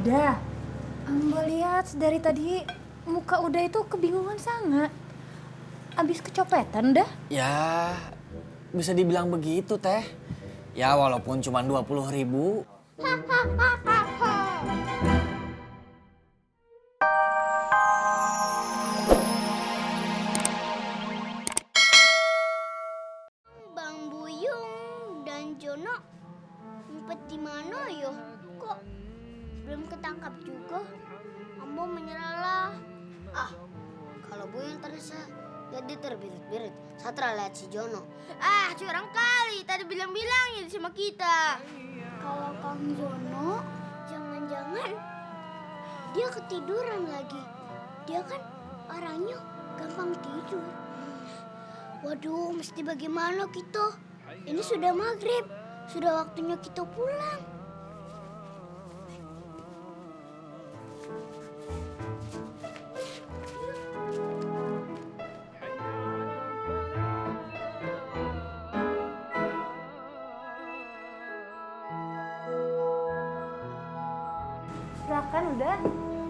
Udah, Ambo lihat dari tadi muka udah itu kebingungan sangat. Abis kecopetan dah? Ya, bisa dibilang begitu teh. Ya walaupun cuma 20.000. Bang Buyung dan Jono ngumpet di mana yo? Kok belum ketangkap juga? Ambo menyerahlah. Ah, kalau Buyung terasa jadi terbirit-birit. Satra lihat si Jono. Ah, curang kali. Tadi bilang-bilangnya sama kita. Kalau Kang Jono, jangan-jangan dia ketiduran lagi. Dia kan orangnya gampang tidur. Waduh, mesti bagaimana kita? Ini sudah maghrib, sudah waktunya kita pulang. Silakan udah.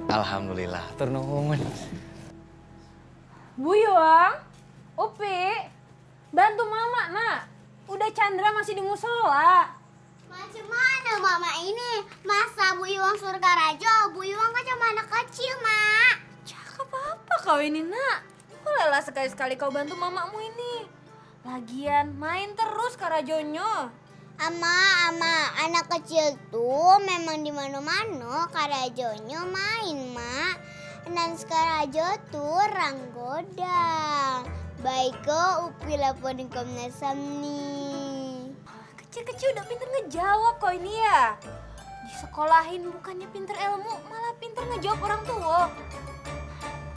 Alhamdulillah, turnuhun. Buyung, Upi, bantu mama nak. Udah Chandra masih di musola. Macam mana mama ini? Masa Bu Iwang Surgarajo? Bu Iwang kan cuma anak kecil, Mak. Cakep apa kau ini nak? Bolehlah sekali-sekali kau bantu mamamu ini. Lagian main terus Karajonyo. Ama, anak kecil tuh memang di mana-mana Karajonyo main, Mak. Dan Karajo tuh ranggoda. Baiko upi laporin Komnas HAM nih. Kecil-kecil udah pinter ngejawab kau ini ya. Disekolahin bukannya pinter ilmu, malah pinter ngejawab orang tua.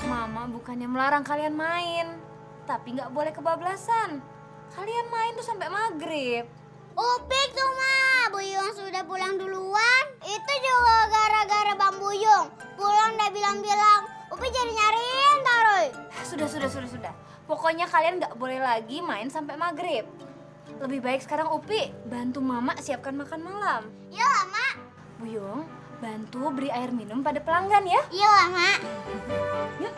Mama bukannya melarang kalian main, tapi nggak boleh kebablasan. Kalian main tuh sampai maghrib. Upik tuh, Ma. Buyung sudah pulang duluan. Itu juga gara-gara Bang Buyung. Pulang udah bilang-bilang. Upi jadi nyariin taruh. Sudah. Pokoknya kalian nggak boleh lagi main sampai maghrib. Lebih baik sekarang Upi bantu Mama siapkan makan malam. Iya lah, Mak. Buyung, bantu beri air minum pada pelanggan ya. Iya lah, Mak. Yuk.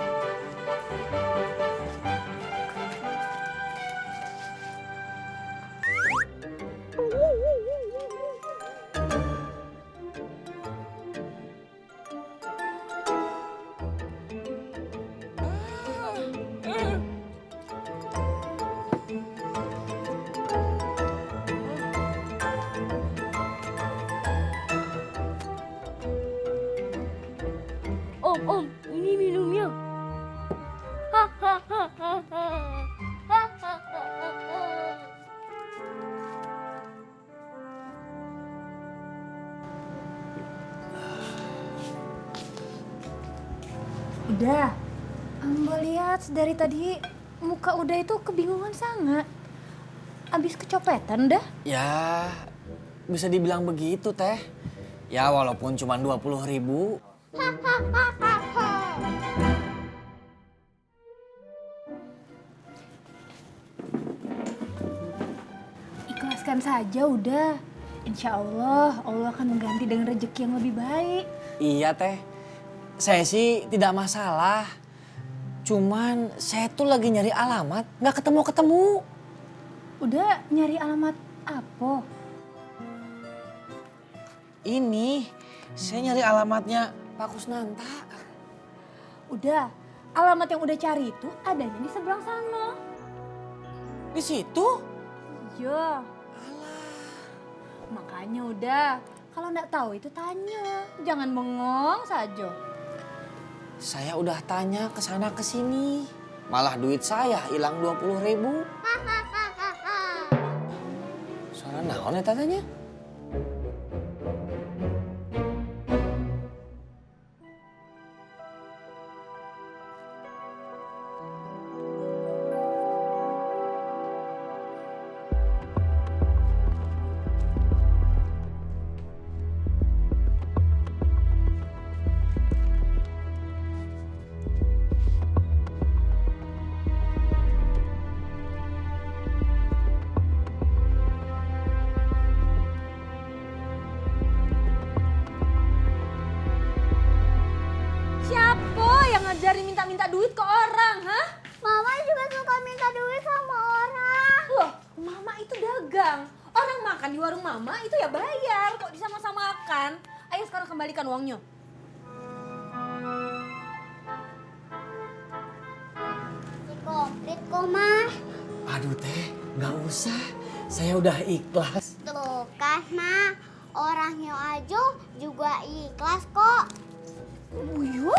Om, ini minumnya. Udah, Ambo lihat dari tadi muka udah itu kebingungan sangat. Abis kecopetan dah? Ya, bisa dibilang begitu teh. Ya walaupun cuma 20.000. Ikhlaskan saja udah. Insya Allah, Allah akan mengganti dengan rezeki yang lebih baik. Iya teh, saya sih tidak masalah. Cuman saya tuh lagi nyari alamat, nggak ketemu-ketemu. Udah nyari alamat apa? Ini, saya nyari alamatnya Pak Kusnanta. Udah, alamat yang udah cari itu adanya di seberang sana. Di situ? Iya. Makanya udah, kalau nggak tahu itu tanya. Jangan bengong saja. Saya udah tanya ke sana ke sini. Malah duit saya hilang 20.000. Suara naon eta tanya? minta duit ke orang, hah? Mama juga suka minta duit sama orang. Loh, mama itu dagang. Orang makan di warung mama itu ya bayar, kok disama-samakan. Ayo sekarang kembalikan uangnya. Komplit kok, Ma. Aduh teh, nggak usah. Saya udah ikhlas. Tuh kan, Ma. Orangnya aja juga ikhlas kok. Buyung?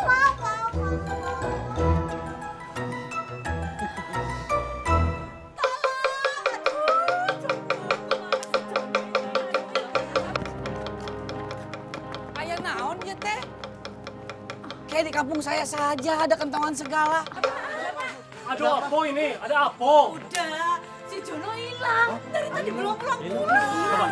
Kayak naon ya teh? Kayak di kampung saya saja ada kentongan segala. Ada apa ini? Ada apa? Udah, si Jono hilang. Dari tadi belum pulang.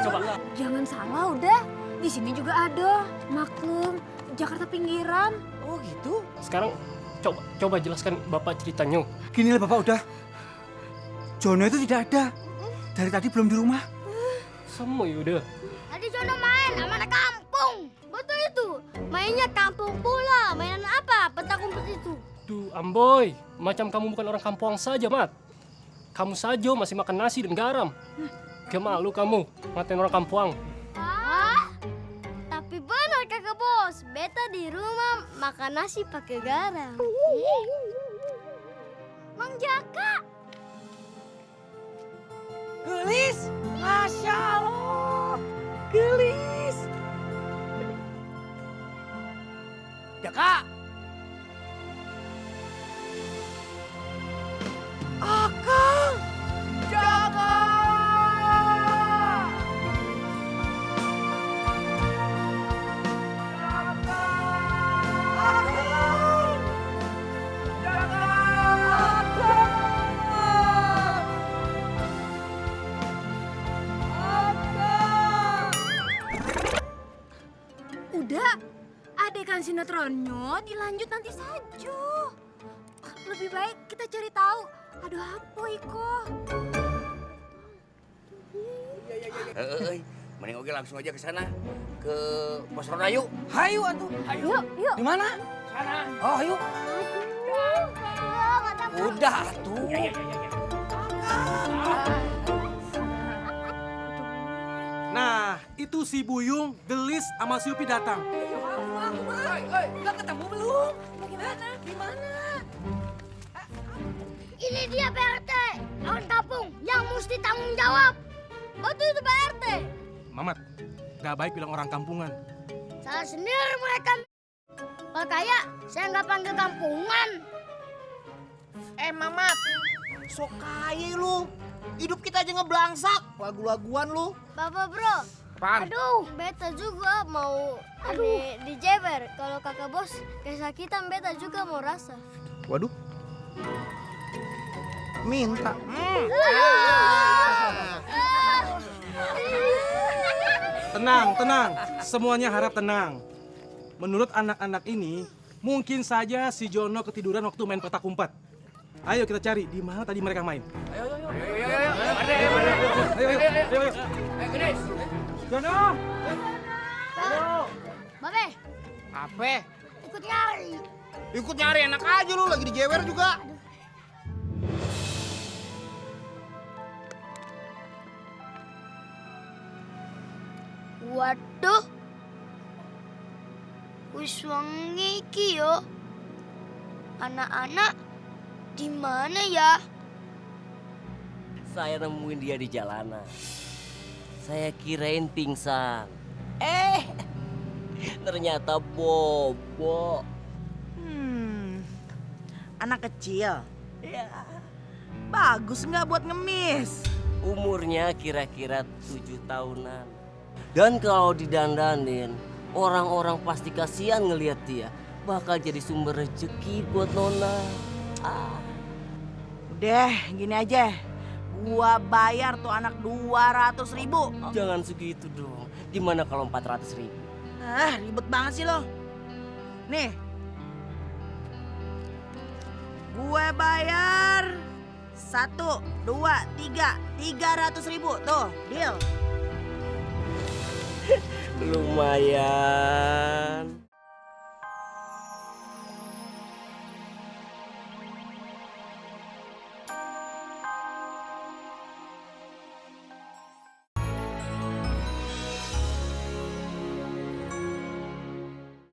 Coba. Jangan salah udah. Di sini juga ada. Maklum, Jakarta pinggiran. Oh gitu? Sekarang coba jelaskan Bapak ceritanya. Gini lah Bapak udah. Jono itu tidak ada. Dari tadi belum di rumah. Sama ya udah. Tadi Jono main sama anak kampung. Betul itu. Mainnya kampung pula. Mainan apa? Petak umpet itu. Duh, Amboy, macam kamu bukan orang kampung saja, Mat. Kamu saja masih makan nasi dan garam. Gak malu kamu ngatain orang kampung. Ah, tapi benar kakak bos. Beta di rumah makan nasi pakai garam. Mang Jaka. Gelis, Masya Allah, gelis. Jaka. Akang, Jaka. Udah, adegan sinetronnya dilanjut nanti saja. Lebih baik kita cari tahu ada apa Iko. Mending oke langsung aja ke sana, ke Pos Ronda yuk. Hayu atuh. Yuk. Di mana? Sana. Oh, ayo. Udah atuh. Nah, itu si Buyung, Gelis, sama si Upi datang. Udah ketemu belum? Bagaimana? Di mana? Ini dia PRT. Orang kampung yang mesti tanggung jawab. Betul itu PRT. Mamat, gak baik bilang orang kampungan. Salah sendiri mereka. Kalau kaya, saya nggak panggil kampungan. Mamat, sok kaya lu. Hidup kita aja ngeblangsak, lagu-laguan lu. Bapak bro. Apaan? Aduh, beta juga mau di Jeber. Kalau kakak bos kesakitan, beta juga mau rasa. Waduh. Minta. Tenang. Semuanya harap tenang. Menurut anak-anak ini, mungkin saja si Jono ketiduran waktu main petak umpet. Ayo kita cari di mana tadi mereka main. Ayo. Jono. Babe, Apa? ikut nyari. Ikut nyari enak aja lu, lagi di jewer juga. Waduh. Wis wangi iki yo. Anak-anak di mana ya? Saya nemuin dia di jalanan. Saya kirain pingsan. Ternyata bobo. Anak kecil. Ya, Bagus nggak buat ngemis? umurnya kira-kira 7 tahunan. Dan kalau didandanin, orang-orang pasti kasihan ngelihat dia. Bakal jadi sumber rezeki buat Nona. Udah, gini aja. Gua bayar tuh anak 200.000. Jangan segitu dong. Gimana kalau 400.000? Ribet banget sih lo. Nih. Gue bayar 1, 2, 3, 300.000. Tuh, deal. Lumayan.